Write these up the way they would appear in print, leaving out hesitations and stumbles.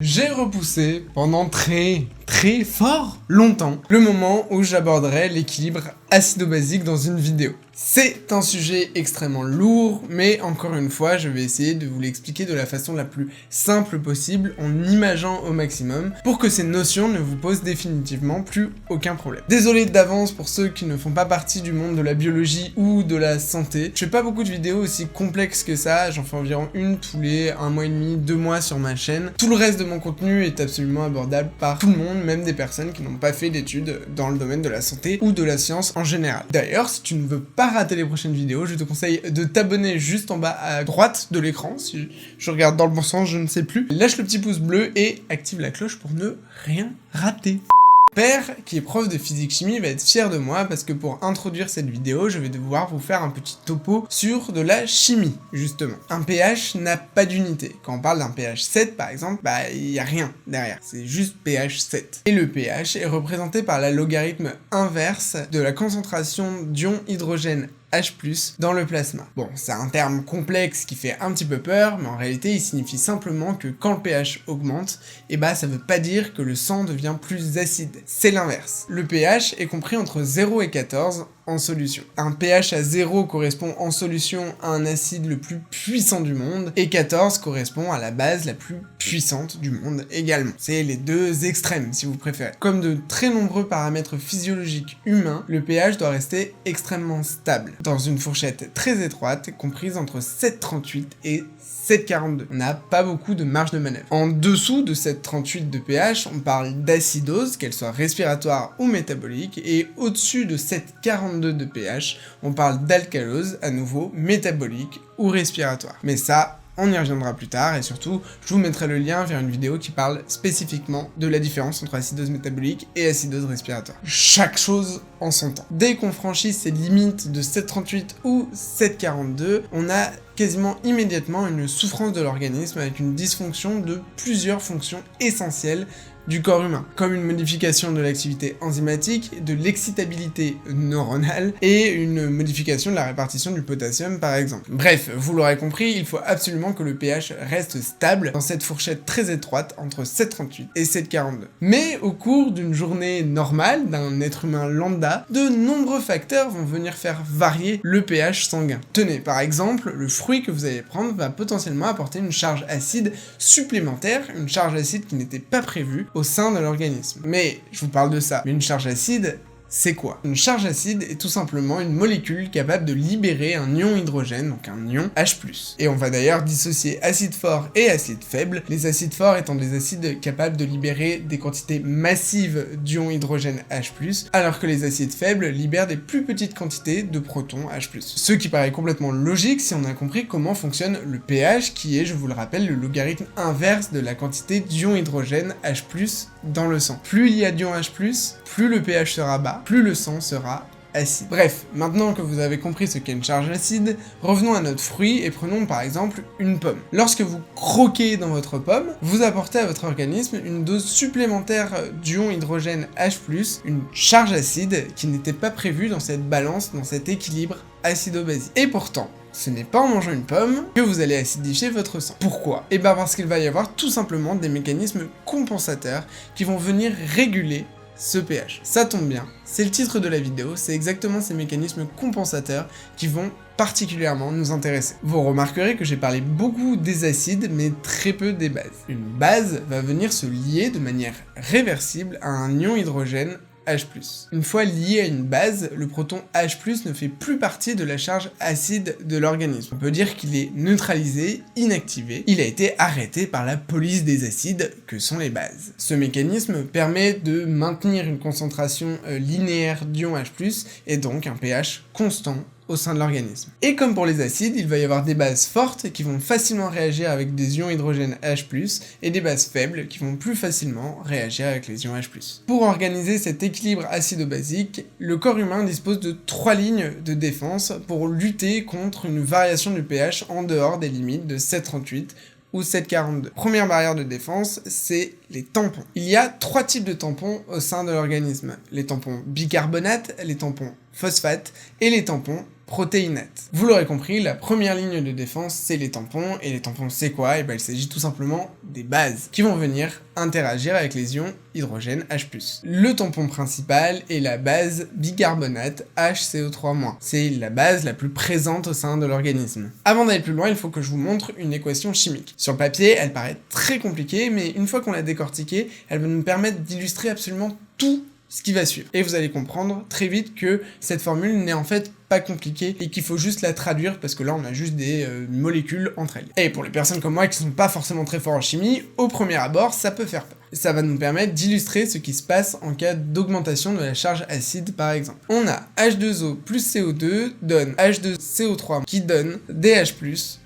J'ai repoussé pendant très fort longtemps le moment où j'aborderai l'équilibre acido-basique dans une vidéo. C'est un sujet extrêmement lourd, mais encore une fois, je vais essayer de vous l'expliquer de la façon la plus simple possible, en imageant au maximum, pour que ces notions ne vous posent définitivement plus aucun problème. Désolé d'avance pour ceux qui ne font pas partie du monde de la biologie ou de la santé. Je fais pas beaucoup de vidéos aussi complexes que ça, j'en fais environ une tous les 1 mois et demi, 2 mois sur ma chaîne. Tout le reste de mon contenu est absolument abordable par tout le monde, même des personnes qui n'ont pas fait d'études dans le domaine de la santé ou de la science en général. D'ailleurs, si tu ne veux pas rater les prochaines vidéos, je te conseille de t'abonner juste en bas à droite de l'écran, si je regarde dans le bon sens, je ne sais plus. Lâche le petit pouce bleu et active la cloche pour ne rien rater. Père, qui est prof de physique-chimie, va être fier de moi parce que pour introduire cette vidéo, je vais devoir vous faire un petit topo sur de la chimie, justement. Un pH n'a pas d'unité. Quand on parle d'un pH 7, par exemple, il n'y a rien derrière, c'est juste pH 7. Et le pH est représenté par la logarithme inverse de la concentration d'ion hydrogène H+, dans le plasma. Bon, c'est un terme complexe qui fait un petit peu peur, mais en réalité, il signifie simplement que quand le pH augmente, ça veut pas dire que le sang devient plus acide. C'est l'inverse. Le pH est compris entre 0 et 14 en solution. Un pH à 0 correspond en solution à un acide le plus puissant du monde, et 14 correspond à la base la plus puissante du monde également. C'est les deux extrêmes, si vous préférez. Comme de très nombreux paramètres physiologiques humains, le pH doit rester extrêmement stable, dans une fourchette très étroite, comprise entre 7,38 et 7,42. On n'a pas beaucoup de marge de manœuvre. En dessous de 7,38 de pH, on parle d'acidose, qu'elle soit respiratoire ou métabolique, et au-dessus de 7,42 de pH, on parle d'alcalose, à nouveau métabolique ou respiratoire. Mais ça, on y reviendra plus tard, et surtout, je vous mettrai le lien vers une vidéo qui parle spécifiquement de la différence entre acidose métabolique et acidose respiratoire. Chaque chose en son temps. Dès qu'on franchit ces limites de 7,38 ou 7,42, on a quasiment immédiatement une souffrance de l'organisme avec une dysfonction de plusieurs fonctions essentielles du corps humain, comme une modification de l'activité enzymatique, de l'excitabilité neuronale et une modification de la répartition du potassium par exemple. Bref, vous l'aurez compris, il faut absolument que le pH reste stable dans cette fourchette très étroite entre 7,38 et 7,42. Mais au cours d'une journée normale d'un être humain lambda, de nombreux facteurs vont venir faire varier le pH sanguin. Tenez, par exemple, le fruit que vous allez prendre va potentiellement apporter une charge acide supplémentaire, une charge acide qui n'était pas prévue au sein de l'organisme. Mais je vous parle de ça, mais une charge acide, c'est quoi? Une charge acide est tout simplement une molécule capable de libérer un ion hydrogène, donc un ion H+. Et on va d'ailleurs dissocier acide fort et acide faible, les acides forts étant des acides capables de libérer des quantités massives d'ion hydrogène H+, alors que les acides faibles libèrent des plus petites quantités de protons H+. Ce qui paraît complètement logique si on a compris comment fonctionne le pH, qui est, je vous le rappelle, le logarithme inverse de la quantité d'ion hydrogène H+, dans le sang. Plus il y a d'ion H+, plus le pH sera bas, plus le sang sera acide. Bref, maintenant que vous avez compris ce qu'est une charge acide, revenons à notre fruit et prenons par exemple une pomme. Lorsque vous croquez dans votre pomme, vous apportez à votre organisme une dose supplémentaire d'ion hydrogène H+, une charge acide qui n'était pas prévue dans cette balance, dans cet équilibre acido-basique. Et pourtant, ce n'est pas en mangeant une pomme que vous allez acidifier votre sang. Pourquoi? Parce qu'il va y avoir tout simplement des mécanismes compensateurs qui vont venir réguler ce pH. Ça tombe bien, c'est le titre de la vidéo, c'est exactement ces mécanismes compensateurs qui vont particulièrement nous intéresser. Vous remarquerez que j'ai parlé beaucoup des acides, mais très peu des bases. Une base va venir se lier de manière réversible à un ion hydrogène H+. Une fois lié à une base, le proton H+, ne fait plus partie de la charge acide de l'organisme. On peut dire qu'il est neutralisé, inactivé, il a été arrêté par la police des acides que sont les bases. Ce mécanisme permet de maintenir une concentration linéaire d'ion H+, et donc un pH constant au sein de l'organisme. Et comme pour les acides, il va y avoir des bases fortes qui vont facilement réagir avec des ions hydrogène H+, et des bases faibles qui vont plus facilement réagir avec les ions H+. Pour organiser cet équilibre acido-basique, le corps humain dispose de 3 lignes de défense pour lutter contre une variation du pH en dehors des limites de 7,38 ou 7,42. Première barrière de défense, c'est les tampons. Il y a 3 types de tampons au sein de l'organisme. Les tampons bicarbonate, les tampons phosphate et les tampons protéinates. Vous l'aurez compris, la première ligne de défense, c'est les tampons, et les tampons, c'est quoi? Et ben, il s'agit tout simplement des bases qui vont venir interagir avec les ions hydrogène H+. Le tampon principal est la base bicarbonate HCO3-. C'est la base la plus présente au sein de l'organisme. Avant d'aller plus loin, il faut que je vous montre une équation chimique. Sur le papier, elle paraît très compliquée, mais une fois qu'on l'a décortiquée, elle va nous permettre d'illustrer absolument tout ce qui va suivre. Et vous allez comprendre très vite que cette formule n'est en fait pas compliquée et qu'il faut juste la traduire parce que là on a juste des molécules entre elles. Et pour les personnes comme moi qui sont pas forcément très forts en chimie, au premier abord ça peut faire peur. Ça va nous permettre d'illustrer ce qui se passe en cas d'augmentation de la charge acide par exemple. On a H2O plus CO2 donne H2CO3 qui donne DH+,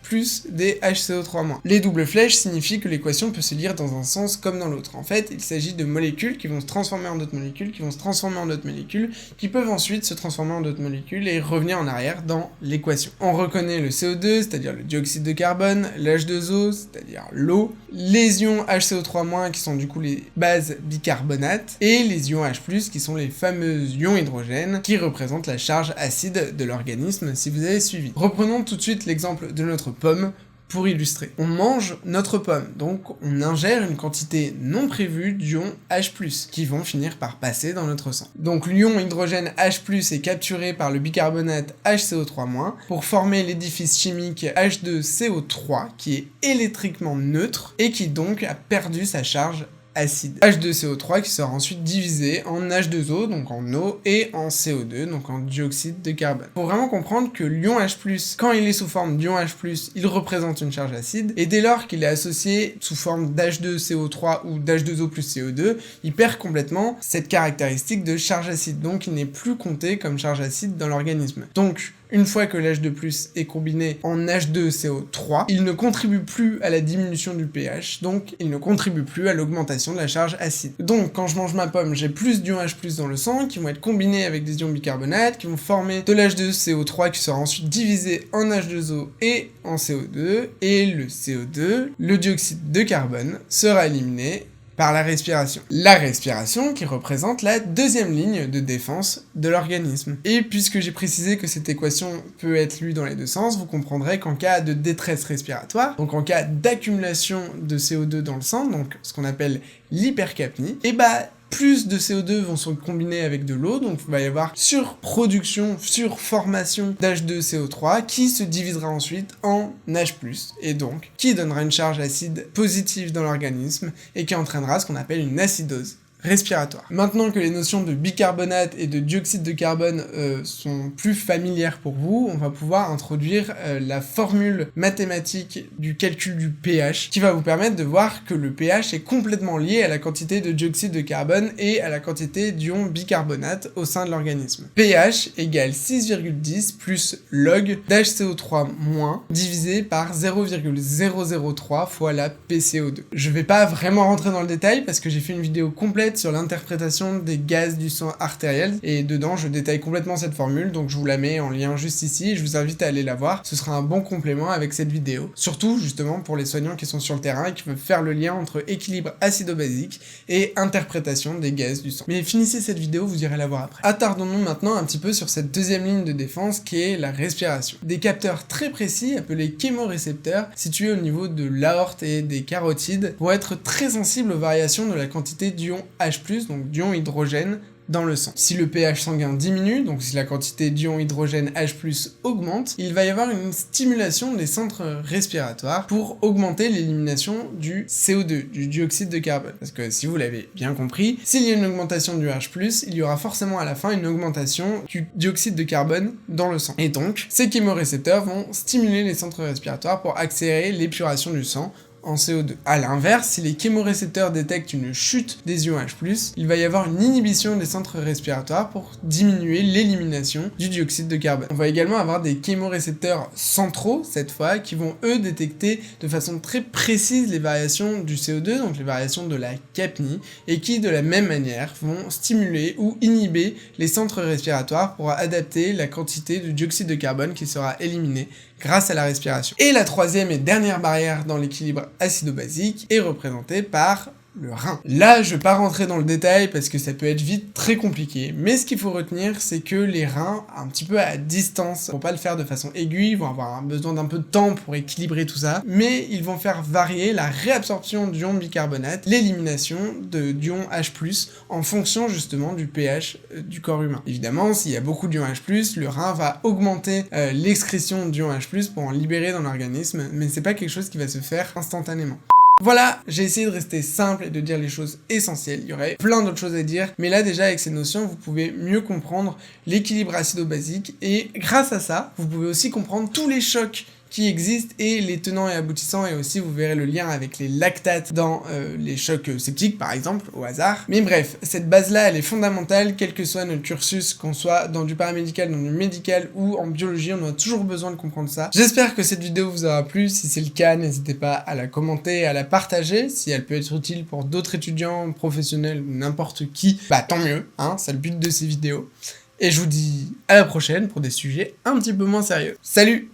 plus des HCO3-. Les doubles flèches signifient que l'équation peut se lire dans un sens comme dans l'autre. En fait, il s'agit de molécules qui vont se transformer en d'autres molécules, qui vont se transformer en d'autres molécules, qui peuvent ensuite se transformer en d'autres molécules et revenir en arrière dans l'équation. On reconnaît le CO2, c'est-à-dire le dioxyde de carbone, l'H2O, c'est-à-dire l'eau, les ions HCO3- qui sont du coup les bases bicarbonates, et les ions H+, qui sont les fameux ions hydrogène, qui représentent la charge acide de l'organisme, si vous avez suivi. Reprenons tout de suite l'exemple de notre pomme pour illustrer. On mange notre pomme, donc on ingère une quantité non prévue d'ions H+, qui vont finir par passer dans notre sang. Donc l'ion hydrogène H+, est capturé par le bicarbonate HCO3- pour former l'édifice chimique H2CO3, qui est électriquement neutre, et qui donc a perdu sa charge acide. H2CO3 qui sera ensuite divisé en H2O, donc en eau, et en CO2, donc en dioxyde de carbone. Pour vraiment comprendre que l'ion H+, quand il est sous forme d'ion H+, il représente une charge acide, et dès lors qu'il est associé sous forme d'H2CO3 ou d'H2O plus CO2, il perd complètement cette caractéristique de charge acide, donc il n'est plus compté comme charge acide dans l'organisme. Donc, une fois que l'H2+ est combiné en H2CO3, il ne contribue plus à la diminution du pH, donc il ne contribue plus à l'augmentation de la charge acide. Donc quand je mange ma pomme, j'ai plus d'ions H+ dans le sang, qui vont être combinés avec des ions bicarbonates, qui vont former de l'H2CO3 qui sera ensuite divisé en H2O et en CO2, et le CO2, le dioxyde de carbone, sera éliminé par la respiration. La respiration qui représente la deuxième ligne de défense de l'organisme. Et puisque j'ai précisé que cette équation peut être lue dans les deux sens, vous comprendrez qu'en cas de détresse respiratoire, donc en cas d'accumulation de CO2 dans le sang, donc ce qu'on appelle l'hypercapnie, et plus de CO2 vont se combiner avec de l'eau, donc il va y avoir surproduction, surformation d'H2CO3 qui se divisera ensuite en H+, et donc qui donnera une charge acide positive dans l'organisme et qui entraînera ce qu'on appelle une acidose respiratoire. Maintenant que les notions de bicarbonate et de dioxyde de carbone sont plus familières pour vous, on va pouvoir introduire la formule mathématique du calcul du pH qui va vous permettre de voir que le pH est complètement lié à la quantité de dioxyde de carbone et à la quantité d'ions bicarbonate au sein de l'organisme. pH égale 6,10 plus log d'HCO3- divisé par 0,003 fois la PCO2. Je vais pas vraiment rentrer dans le détail parce que j'ai fait une vidéo complète sur l'interprétation des gaz du sang artériel, et dedans je détaille complètement cette formule, donc je vous la mets en lien juste ici, et je vous invite à aller la voir, ce sera un bon complément avec cette vidéo, surtout justement pour les soignants qui sont sur le terrain et qui veulent faire le lien entre équilibre acido-basique et interprétation des gaz du sang. Mais finissez cette vidéo, vous irez la voir après. Attardons-nous maintenant un petit peu sur cette deuxième ligne de défense qui est la respiration. Des capteurs très précis, appelés chémorécepteurs, situés au niveau de l'aorte et des carotides, vont être très sensibles aux variations de la quantité d'ions H+, donc d'ions hydrogène, dans le sang. Si le pH sanguin diminue, donc si la quantité d'ions hydrogène H+ augmente, il va y avoir une stimulation des centres respiratoires pour augmenter l'élimination du CO2, du dioxyde de carbone. Parce que si vous l'avez bien compris, s'il y a une augmentation du H+, il y aura forcément à la fin une augmentation du dioxyde de carbone dans le sang. Et donc, ces chémorécepteurs vont stimuler les centres respiratoires pour accélérer l'épuration du sang en CO2. A l'inverse, si les chémorécepteurs détectent une chute des ions H+, il va y avoir une inhibition des centres respiratoires pour diminuer l'élimination du dioxyde de carbone. On va également avoir des chémorécepteurs centraux, cette fois, qui vont eux détecter de façon très précise les variations du CO2, donc les variations de la capnie, et qui de la même manière vont stimuler ou inhiber les centres respiratoires pour adapter la quantité de dioxyde de carbone qui sera éliminée grâce à la respiration. Et la troisième et dernière barrière dans l'équilibre acido-basique est représentée par le rein. Là, je vais pas rentrer dans le détail parce que ça peut être vite très compliqué, mais ce qu'il faut retenir, c'est que les reins, un petit peu à distance, vont pas le faire de façon aiguë, ils vont avoir besoin d'un peu de temps pour équilibrer tout ça, mais ils vont faire varier la réabsorption d'ion bicarbonate, l'élimination d'ion H+, en fonction justement du pH du corps humain. Évidemment, s'il y a beaucoup d'ion H+, le rein va augmenter l'excrétion d'ion H+, pour en libérer dans l'organisme, mais c'est pas quelque chose qui va se faire instantanément. Voilà, j'ai essayé de rester simple et de dire les choses essentielles, il y aurait plein d'autres choses à dire, mais là déjà avec ces notions, vous pouvez mieux comprendre l'équilibre acido-basique, et grâce à ça, vous pouvez aussi comprendre tous les chocs qui existent et les tenants et aboutissants, et aussi vous verrez le lien avec les lactates dans les chocs septiques par exemple, au hasard. Mais bref, cette base là elle est fondamentale, quel que soit notre cursus, qu'on soit dans du paramédical, dans du médical ou en biologie, on a toujours besoin de comprendre ça. J'espère que cette vidéo vous aura plu, si c'est le cas n'hésitez pas à la commenter, à la partager, si elle peut être utile pour d'autres étudiants, professionnels ou n'importe qui, bah tant mieux, hein, c'est le but de ces vidéos. Et je vous dis à la prochaine pour des sujets un petit peu moins sérieux. Salut!